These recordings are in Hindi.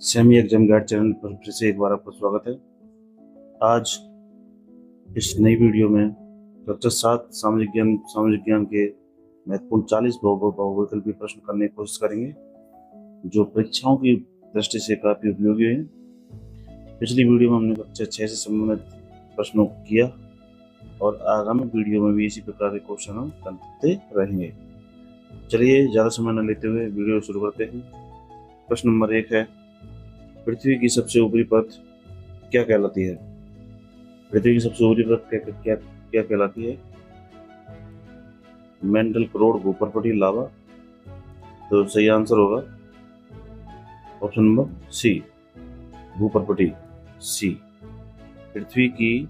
सेमी एग्जाम गाइड चैनल पर फिर से एक बार आपका स्वागत है। आज इस नई वीडियो में कक्षा 7 सामाजिक ज्ञान के महत्वपूर्ण 40 बहुविकल्पीय प्रश्न करने की कोशिश करेंगे, जो परीक्षाओं की दृष्टि से काफी उपयोगी है। पिछली वीडियो में हमने कक्षा 6 से संबंधित प्रश्नों को किया और आगामी वीडियो में भी इसी प्रकार के क्वेश्चन हम करते रहेंगे। चलिए ज़्यादा समय न लेते हुए वीडियो शुरू करते हैं। प्रश्न नंबर 1 है, पृथ्वी की सबसे ऊपरी परत क्या कहलाती है? पृथ्वी की सबसे ऊपरी परत क्या कहलाती है? मेंटल करोड़, भूपर्पटी, लावा। तो सही आंसर होगा ऑप्शन नंबर सी, भूपर्पटी, सी। पृथ्वी की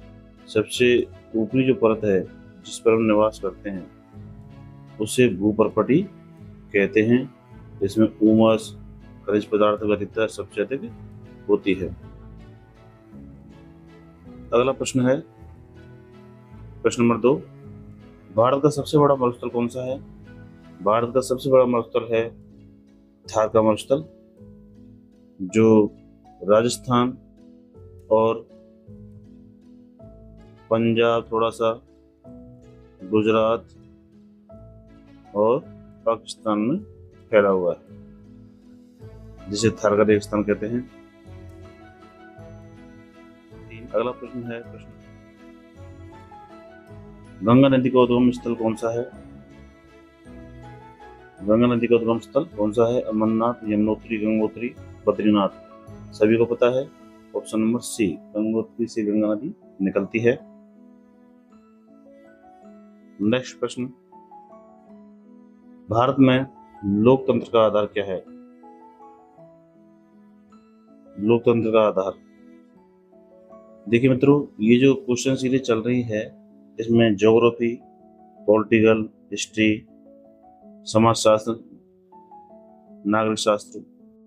सबसे ऊपरी जो परत है जिस पर हम निवास करते हैं उसे भूपर्पटी कहते हैं। इसमें उमस, खनिज पदार्थ की घनत्व सबसे अधिक होती है। अगला प्रश्न है प्रश्न नंबर 2, भारत का सबसे बड़ा मरुस्थल कौन सा है? भारत का सबसे बड़ा मरुस्थल है थार का मरुस्थल, जो राजस्थान और पंजाब, थोड़ा सा गुजरात और पाकिस्तान में फैला हुआ है, जिसे थार का रेगिस्तान कहते हैं। अगला प्रश्न है गंगा नदी का उद्गम स्थल कौन सा है? गंगा नदी का उद्गम स्थल कौन सा है? अमरनाथ, यमुनोत्री, गंगोत्री, बद्रीनाथ। सभी को पता है ऑप्शन नंबर सी, गंगोत्री से गंगा नदी निकलती है। नेक्स्ट प्रश्न, भारत में लोकतंत्र का आधार क्या है? लोकतंत्र का आधार, देखिए मित्रों, ये जो क्वेश्चन सीरीज चल रही है इसमें ज्योग्राफी, पॉलिटिकल, हिस्ट्री, समाजशास्त्र, नागरिक शास्त्र,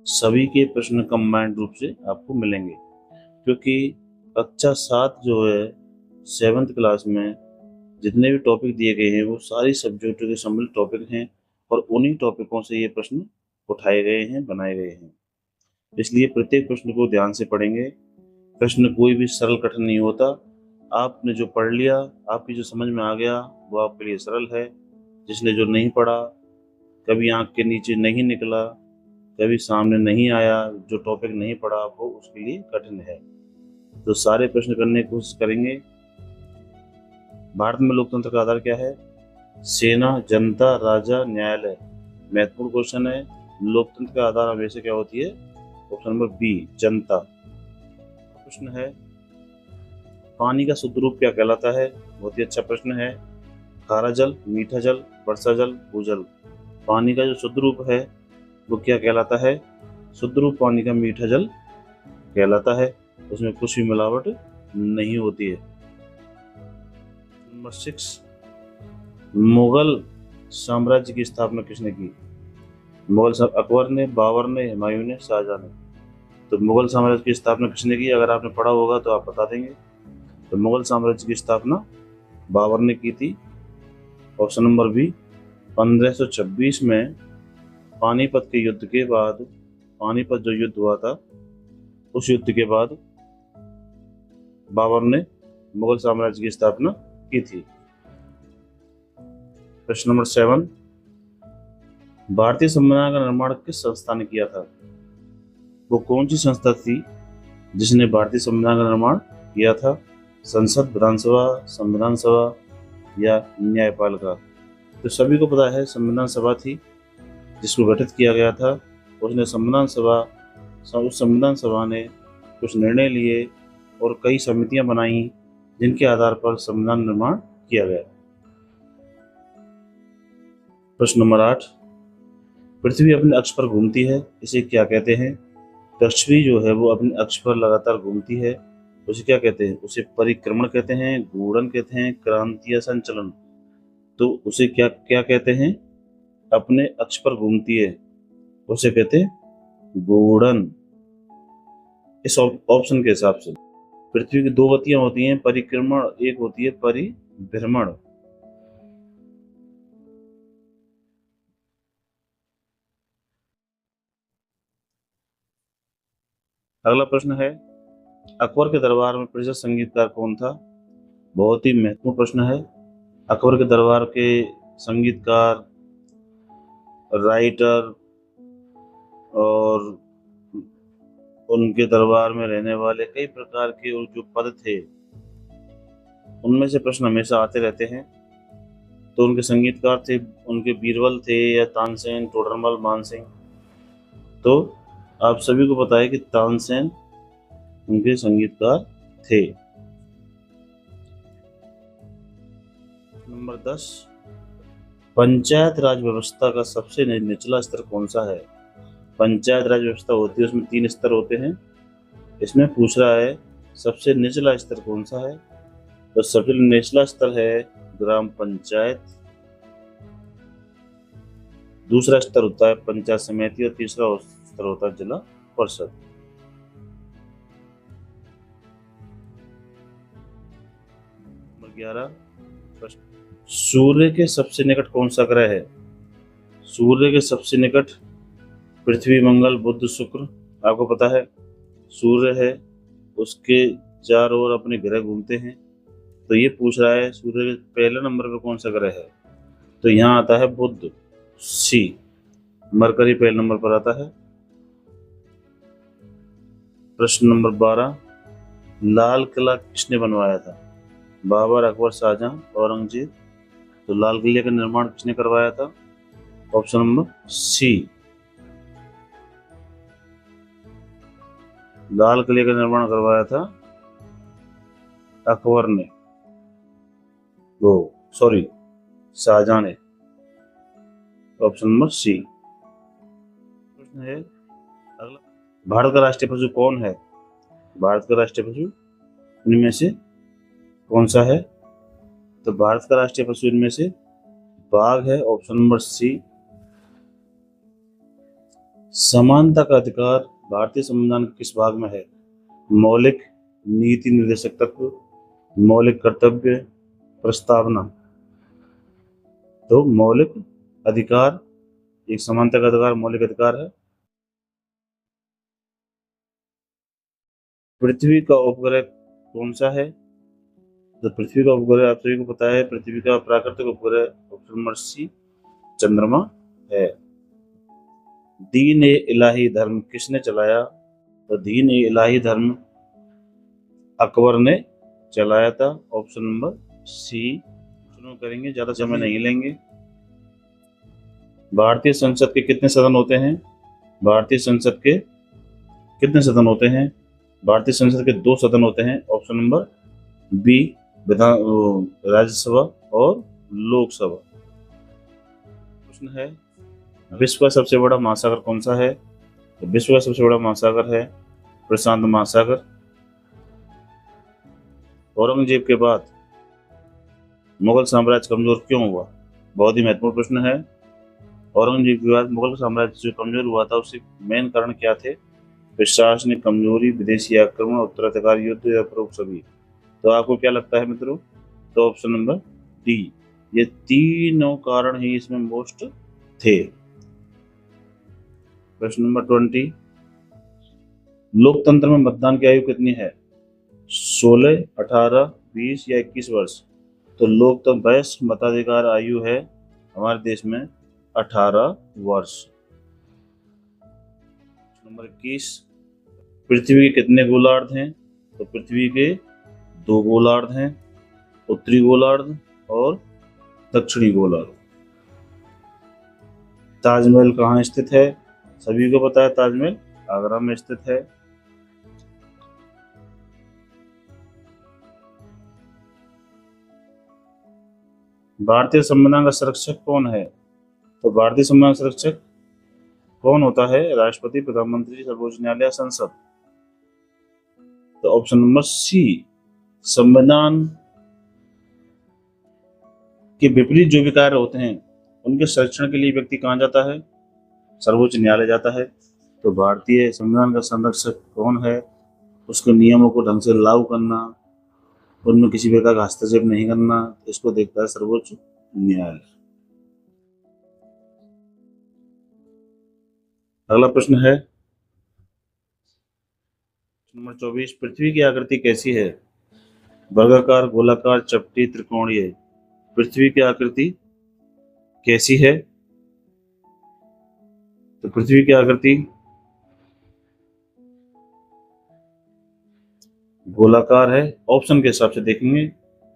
सभी के प्रश्न कंबाइंड रूप से आपको मिलेंगे, क्योंकि कक्षा 7 जो है 7th क्लास में जितने भी टॉपिक दिए गए हैं वो सारी सब्जेक्टों के सम्मिलित टॉपिक हैं और उन्हीं टॉपिकों से ये प्रश्न उठाए गए हैं, बनाए गए हैं। इसलिए प्रत्येक प्रश्न को ध्यान से पढ़ेंगे। प्रश्न कोई भी सरल कठिन नहीं होता। आपने जो पढ़ लिया, आपकी जो समझ में आ गया वो आपके लिए सरल है। जिसने जो नहीं पढ़ा, कभी आंख के नीचे नहीं निकला, कभी सामने नहीं आया, जो टॉपिक नहीं पढ़ा, वो उसके लिए कठिन है। तो सारे प्रश्न करने की कोशिश करेंगे। भारत में लोकतंत्र का आधार क्या है? सेना, जनता, राजा, न्यायालय। महत्वपूर्ण क्वेश्चन है। लोकतंत्र का आधार हमेशा क्या होती है? ऑप्शन नंबर बी, जनता। प्रश्न है, पानी का शुद्ध रूप क्या कहलाता है? बहुत ही अच्छा प्रश्न है। खारा जल, मीठा जल, वर्षा जल, भूजल। पानी का जो शुद्ध रूप है वो क्या कहलाता है? शुद्ध रूप पानी का मीठा जल कहलाता है। उसमें कुछ भी मिलावट नहीं होती है। नंबर 6, मुगल साम्राज्य की स्थापना किसने की? अकबर ने, बाबर ने, हुमायूं ने, शाहजहां ने। तो मुगल साम्राज्य की स्थापना किसने की? अगर आपने पढ़ा होगा तो आप बता देंगे। तो मुगल साम्राज्य की स्थापना बाबर ने की थी। ऑप्शन नंबर बी, 1526 में पानीपत के युद्ध के बाद, पानीपत जो युद्ध हुआ था उस युद्ध के बाद बाबर ने मुगल साम्राज्य की स्थापना की थी। प्रश्न नंबर 7, भारतीय संविधान का निर्माण किस संस्था ने किया था? वो कौन सी संस्था थी जिसने भारतीय संविधान का निर्माण किया था? संसद, विधानसभा, संविधान सभा या न्यायपालिका? तो सभी को पता है संविधान सभा थी जिसको गठित किया गया था। उसने उस संविधान सभा ने कुछ निर्णय लिए और कई समितियां बनाई जिनके आधार पर संविधान निर्माण किया गया। प्रश्न नंबर 8, पृथ्वी अपने अक्ष पर घूमती है, इसे क्या कहते हैं? पृथ्वी जो है वो अपने अक्ष पर लगातार घूमती है, उसे क्या कहते हैं? उसे परिक्रमण कहते हैं, घूर्णन कहते हैं, क्रांति या संचलन। तो उसे क्या क्या कहते हैं? अपने अक्ष पर घूमती है, उसे कहते हैं घूर्णन। इस ऑप्शन के हिसाब से पृथ्वी की 2 गतियां होती हैं, परिक्रमण, एक होती है परिभ्रमण। अगला प्रश्न है, अकबर के दरबार में प्रसिद्ध संगीतकार कौन था? बहुत ही महत्वपूर्ण प्रश्न है। अकबर के दरबार के संगीतकार, राइटर और उनके दरबार में रहने वाले कई प्रकार के जो पद थे, उनमें से प्रश्न हमेशा आते रहते हैं। तो उनके संगीतकार थे, उनके बीरबल थे या तानसेन, टोडरमल, मानसिंह। तो आप सभी को पता है कि तानसेन उनके संगीतकार थे। नंबर 10, पंचायत राज व्यवस्था का सबसे निचला स्तर कौन सा है? पंचायत राज व्यवस्था होती है, उसमें 3 स्तर होते हैं। इसमें पूछ रहा है सबसे निचला स्तर कौन सा है? तो सबसे निचला स्तर है ग्राम पंचायत, दूसरा स्तर होता है पंचायत समिति और तीसरा स्तर होता है जिला परिषद। नंबर 11, सूर्य के सबसे निकट कौन सा ग्रह है? सूर्य के सबसे निकट पृथ्वी, मंगल, बुध, शुक्र। आपको पता है सूर्य है, उसके चारों ओर अपने ग्रह घूमते हैं। तो ये पूछ रहा है सूर्य के पहले नंबर पे कौन सा ग्रह है? तो यहाँ आता है बुध, सी। मरकरी पहले नंबर पर आता है। प्रश्न नंबर 12, लाल किला किसने बनवाया था? बाबर, अकबर, शाहजहां, औरंगजेब। तो लाल किले का निर्माण किसने करवाया था? ऑप्शन नंबर सी, लाल किले का निर्माण करवाया था अकबर ने, वो सॉरी शाहजहां ने। Option number C. प्रश्न है अगला, भारत का राष्ट्रीय पशु कौन है? भारत का राष्ट्रीय पशु इनमें से कौन सा है? तो भारत का राष्ट्रीय पशु इनमें से बाघ है। Option number C. समानता का अधिकार भारतीय संविधान के किस भाग में है? मौलिक, नीति निर्देशक तत्व, मौलिक कर्तव्य, प्रस्तावना। तो मौलिक अधिकार, एक समानता का अधिकार मौलिक अधिकार है। पृथ्वी का उपग्रह कौन सा है? तो पृथ्वी का उपग्रह आप सभी को पता है, पृथ्वी का प्राकृतिक उपग्रह ऑप्शन नंबर सी चंद्रमा है। दीन ए इलाही धर्म किसने चलाया? तो दीन ए इलाही धर्म अकबर ने चलाया था। Option number C. सुनो करेंगे, ज्यादा समय नहीं लेंगे। भारतीय संसद के कितने सदन होते हैं? भारतीय संसद के कितने सदन होते हैं? भारतीय संसद के 2 सदन होते हैं। ऑप्शन नंबर बी, विधान राज्यसभा और लोकसभा। प्रश्न है, विश्व का सबसे बड़ा महासागर कौन सा है? तो विश्व का सबसे बड़ा महासागर है प्रशांत महासागर। औरंगजेब के बाद मुगल साम्राज्य कमजोर क्यों हुआ? बहुत ही महत्वपूर्ण प्रश्न है। औरंगजेब के बाद मुगल साम्राज्य जो कमजोर हुआ था, उसके मेन कारण क्या थे? प्रशासनिक कमजोरी, विदेशी आक्रमण, उत्तराधिकारी युद्ध या प्रमुख सभी। तो आपको क्या लगता है मित्रों? तो ऑप्शन नंबर डी, ये तीनों कारण ही इसमें मोस्ट थे। प्रश्न नंबर 20, लोकतंत्र में मतदान की आयु कितनी है? 16, 18, 20 या 21 वर्ष। तो लोकतंत्र वयस्क मताधिकार आयु है हमारे देश में 18 वर्ष। नंबर 21, पृथ्वी के कितने गोलार्ध हैं? तो पृथ्वी के 2 गोलार्ध हैं, उत्तरी गोलार्ध और दक्षिणी गोलार्ध। ताजमहल कहाँ स्थित है? सभी को पता है ताजमहल आगरा में स्थित है। भारतीय संविधान का संरक्षक कौन है? तो भारतीय संविधान संरक्षक कौन होता है? राष्ट्रपति, प्रधानमंत्री, सर्वोच्च न्यायालय, संसद। तो ऑप्शन नंबर सी, संविधान के विपरीत जो भी कार्य होते हैं उनके संरक्षण के लिए व्यक्ति कहाँ जाता है? सर्वोच्च न्यायालय जाता है। तो भारतीय संविधान का संरक्षक कौन है? उसके नियमों को ढंग से लागू करना, उनमें किसी प्रकार का हस्तक्षेप नहीं करना, इसको देखता है सर्वोच्च न्यायालय। अगला प्रश्न है, नंबर 24, पृथ्वी की आकृति कैसी है? वर्गाकार, गोलाकार, चपटी, त्रिकोणीय। पृथ्वी की आकृति कैसी है? तो पृथ्वी की आकृति गोलाकार है। ऑप्शन के हिसाब से देखेंगे,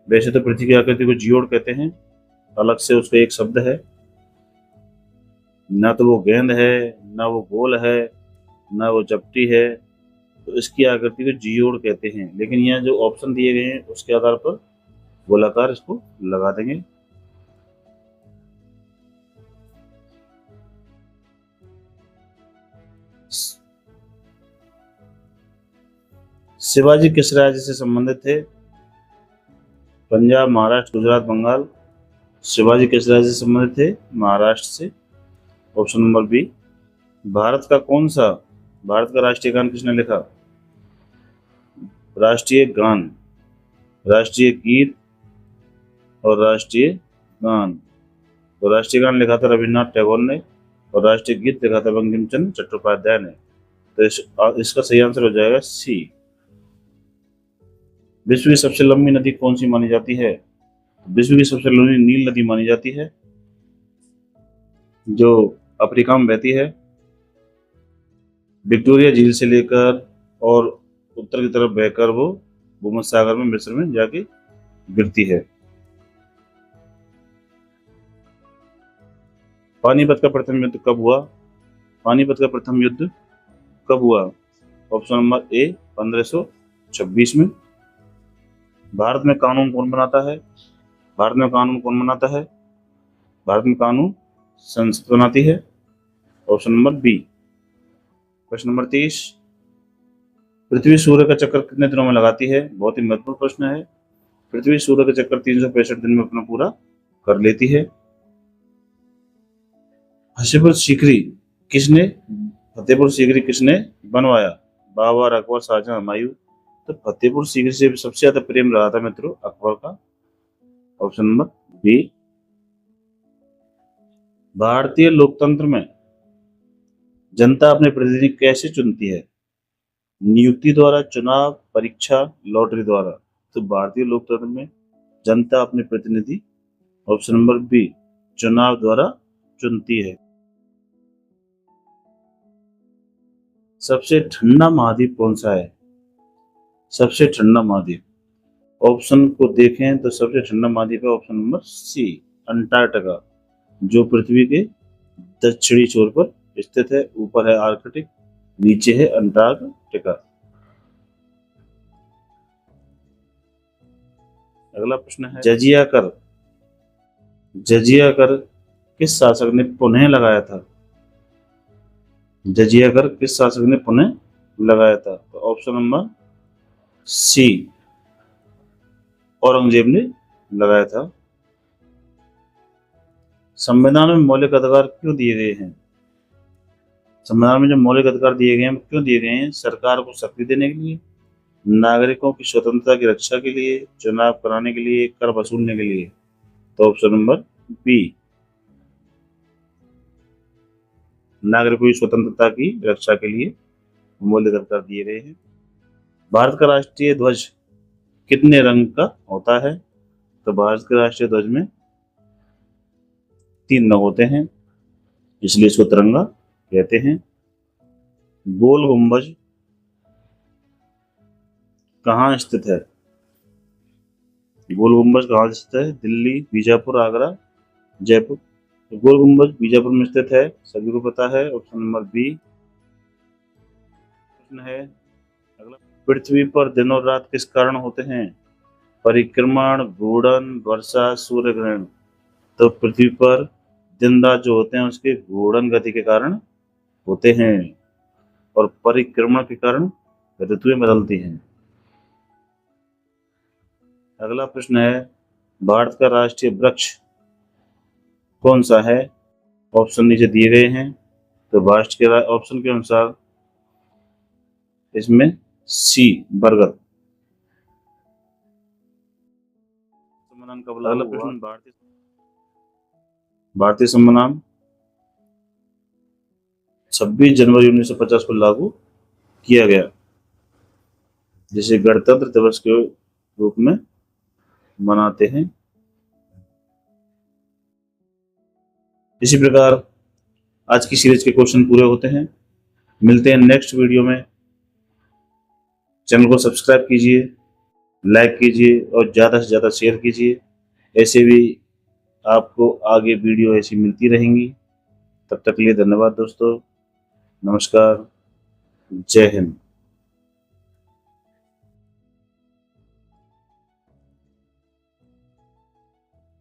वैसे तो पृथ्वी की आकृति को जियोड कहते हैं, अलग से उसका एक शब्द है। ना तो वो गेंद है, ना वो गोल है, ना वो चपटी है, तो इसकी आकृति को जियोड कहते हैं। लेकिन यहाँ जो ऑप्शन दिए गए हैं उसके आधार पर गोलाकार इसको लगा देंगे। शिवाजी किस राज्य से संबंधित थे? पंजाब, महाराष्ट्र, गुजरात, बंगाल। शिवाजी किस राज्य से संबंधित थे? महाराष्ट्र से। Option number B. भारत का राष्ट्रीय गान किसने लिखा? राष्ट्रीय गान, राष्ट्रीय गीत और राष्ट्रीय गान। तो राष्ट्रीय गान लिखा था रविन्द्रनाथ टैगोर ने और राष्ट्रीय गीत लिखा था बंकिम चंद्र चट्टोपाध्याय ने। तो इसका सही आंसर हो जाएगा सी। विश्व की सबसे लंबी नदी कौन सी मानी जाती है? विश्व की सबसे लंबी नील नदी मानी जाती है, जो अफ्रीका में बहती है। विक्टोरिया झील से लेकर और उत्तर की तरफ बहकर वो भूमध्य सागर में, मिस्र में जाके गिरती है। पानीपत का प्रथम युद्ध कब हुआ? पानीपत का प्रथम युद्ध कब हुआ? ऑप्शन नंबर ए 1526 में। भारत में कानून कौन बनाता है? भारत में कानून कौन बनाता है? भारत में कानून संसद बनाती है। Option number B. प्रश्न नंबर 30, पृथ्वी सूर्य का चक्कर कितने दिनों में लगाती है? बहुत ही महत्वपूर्ण प्रश्न है। पृथ्वी सूर्य का चक्कर 365 दिन में अपना पूरा कर लेती है। फतेहपुर सीकरी किसने बनवाया? बाबर, अकबर, शाहजहां, हुमायूं। तो फतेहपुर सीकरी से सबसे ज्यादा प्रेम रहा था मित्रों अकबर का। Option number B. भारतीय लोकतंत्र में जनता अपने प्रतिनिधि कैसे चुनती है? नियुक्ति द्वारा, चुनाव, परीक्षा, लॉटरी द्वारा। तो भारतीय लोकतंत्र में जनता अपने प्रतिनिधि, ऑप्शन नंबर बी, चुनाव द्वारा चुनती है। सबसे ठंडा महाद्वीप कौन सा है? सबसे ठंडा महाद्वीप, ऑप्शन को देखें तो सबसे ठंडा महाद्वीप है ऑप्शन नंबर सी, अंटार्कटिका, जो पृथ्वी के दक्षिणी छोर पर स्थित है। ऊपर है आर्कटिक, नीचे है अंटार्कटिका। अगला प्रश्न है, जजिया कर किस शासक ने पुनः लगाया था? जजिया कर किस शासक ने पुनः लगाया था? तो ऑप्शन नंबर सी, औरंगजेब ने लगाया था। संविधान में मौलिक अधिकार क्यों दिए गए हैं? संविधान में जो मौलिक अधिकार दिए गए हैं क्यों दिए गए हैं? सरकार को शक्ति देने के लिए, नागरिकों की स्वतंत्रता की रक्षा के लिए, चुनाव कराने के लिए, कर वसूलने के लिए। तो ऑप्शन नंबर बी, नागरिकों की स्वतंत्रता की रक्षा के लिए मौलिक अधिकार दिए गए हैं। भारत का राष्ट्रीय ध्वज कितने रंग का होता है? तो भारत के राष्ट्रीय ध्वज में 3 रंग होते हैं, इसलिए इसको तिरंगा कहते हैं। गोल गुंबज कहाँ स्थित है? गोल गुंबज कहाँ स्थित है? दिल्ली, बीजापुर, आगरा, जयपुर। तो गोल गुंबज बीजापुर में स्थित है, सभी को पता है। Option number B. प्रश्न है अगला, पृथ्वी पर दिन और रात किस कारण होते हैं? परिक्रमण, घूर्णन, वर्षा, सूर्य ग्रहण। तो पृथ्वी पर दिन रात जो होते हैं उसके घूर्णन गति के कारण होते हैं और परिक्रमण के कारण ऋतुएं बदलती हैं। अगला प्रश्न है, भारत का राष्ट्रीय वृक्ष कौन सा है? ऑप्शन नीचे दिए गए हैं, तो भारत के ऑप्शन के अनुसार इसमें सी, बरगद। संविधान कब लागू हुआ? भारतीय संविधान 26 जनवरी 1950 को लागू किया गया। जिसे गणतंत्र दिवस के रूप में मनाते हैं। इसी प्रकार आज की सीरीज के क्वेश्चन पूरे होते हैं। मिलते हैं नेक्स्ट वीडियो में। चैनल को सब्सक्राइब कीजिए, लाइक कीजिए और ज़्यादा से ज़्यादा शेयर कीजिए। ऐसे भी आपको आगे वीडियो ऐसी मिलती रहेंगी। तब तक के लिए धन्यवाद दोस्तों। नमस्कार। जय हिंद।